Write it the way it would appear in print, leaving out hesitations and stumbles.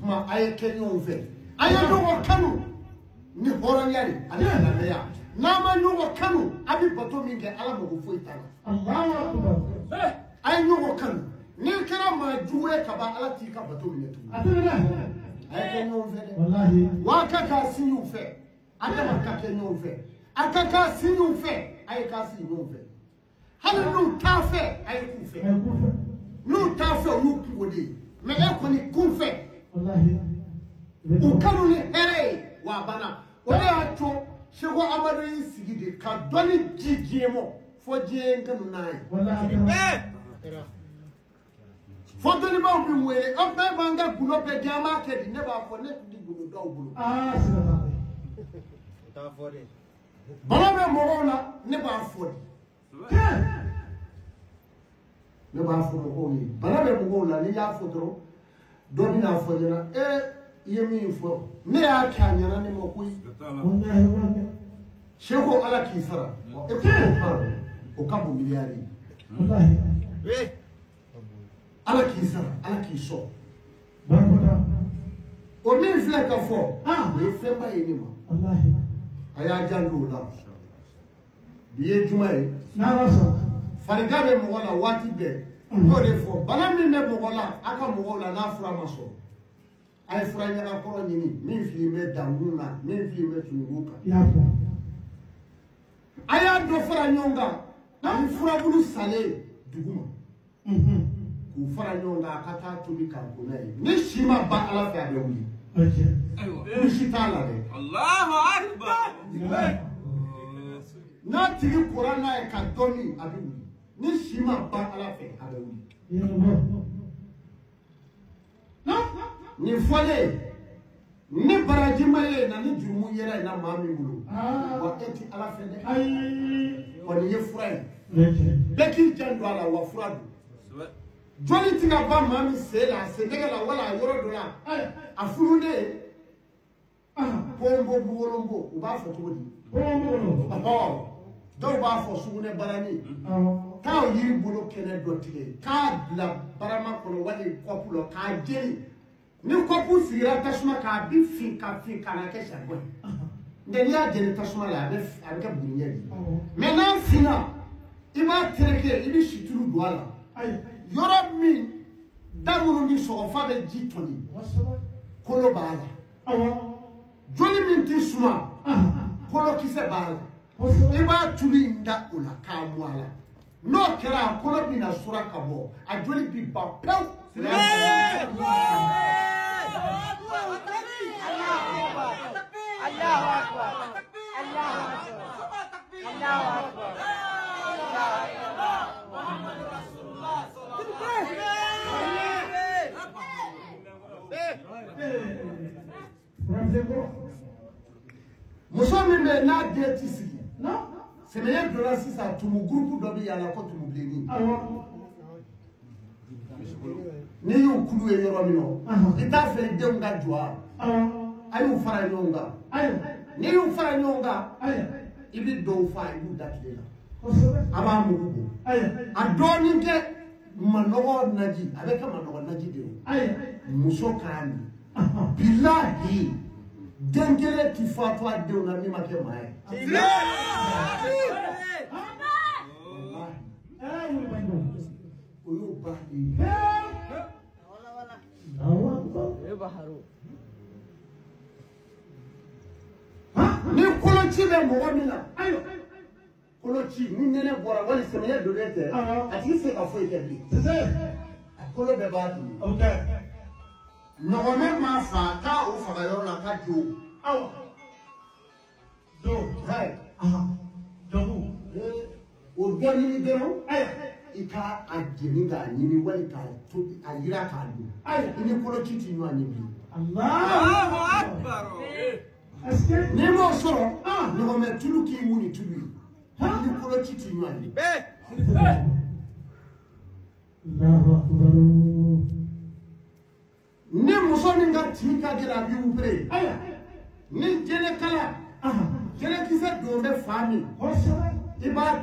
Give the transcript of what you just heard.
kuma aye kenyon fe aye no kanu ni horanyari ani na ya na ma no kanu abi bato minge ala mo fo itana Allahu akbar aye no kanu ni kira ma juwe ka ba ala ti ka bato minge tu aye kenyon fe wallahi wa ka ka sinyu fe aka ma ka kenyon fe aka ka sinyu fe aye ka sinyu fe hala no ta fe aye ku fe no ta fe no ku wodi me e ko ni ku fe wallahi o kanu ni here wa bana o le ato shego amado yi sigide ka doni jijiemo fo je ngam nai wallahi fo doni ba obi mwele o be banga gulo be jama ke di ne ba fo ne di gulo do gulo subhanallah ta fo de bala be mo na ne ba fo di ne ba fo ko ni bala be mo na ni ya fo dro doni na fo jena yemi fo ne ya kanyana ne mo kuyi wallahi sheko ala kisara e ko o kabo miliari wallahi ala kisara ala kiso barkota o min fle ka fo we fe ba yini ma wallahi aya jandu la biye jumae na raso farigabe mo wala wati be ko de fo bala min me mo wala aka mo wala na fura maso ay fura nyaka ko nyini min fi me danguna min fi me tunguka ya ko aya do fura nyonga na fura bulu sale duguma ku fura nyonga kata tubi kankunai ni shima ba ala fa be wuli aywa ni shitala de Allahu akbar na tigi qur'ana e ka doni abi wuli ni shima ba ala fa abe wuli ni fole ni baraji male na ni jurumu yera na mami bulu wa eti ala fede ay woni ye furai beki jando ala wa furadu joli tinga ba mami sela se degala wala yoro dola afurunde pombo buolombo uba fo todi pombo do ba fo sugune barani ka yiri bulu kene dotige ka la barama kono wali kopulo ka jeri ni kopu sira tasuma ka bi fin ka na ke sharbo ndeni ya jeni tasuma la be ka bunya ni mais na fina iba treke ibi shituru douala yoro mi damuru mi so fa be jitoni kolo bala joli min ti suma kolo kise bala iba tuli nda ola ka mwala no kera kolo bi na sura ka bo a joli bi ba pew Allahu akbar Allahu akbar Allahu akbar Muhammadur Rasulullah sallallahu alaihi wasallam muso min be na deti sigi no se me dola sisa tumu groupe do bi yana ko tumu bleni ni yu kulu e yoro mi no ita fe de nga joa ayu fara nyonga ni yu fara nyonga ibi do fa ibu datlela aba mugugo adoni ke manogo naji abeka manogo naji de muso kani billahi dengele ti fatwa de na mi make mai oyo badi baharu ni kolochi be mo mina ayo kolochi ni nene bora wali semenya dolete ati se ka fo ikebi kolo be badi okay no me ma fa ka o fa ga yo na ka jo awo do hai do o gani ni dero ika ajeni ga nyini wali ka to ayira ka do ni kolochi ti nwa ni bi Allahu akbar ni mo soro ni mo me tulu ki muni tulu ni kolochi ti nwa ni Allahu akbar ni muso ni nga tika gira bi upre ni jene kala jene kisa do be fami iba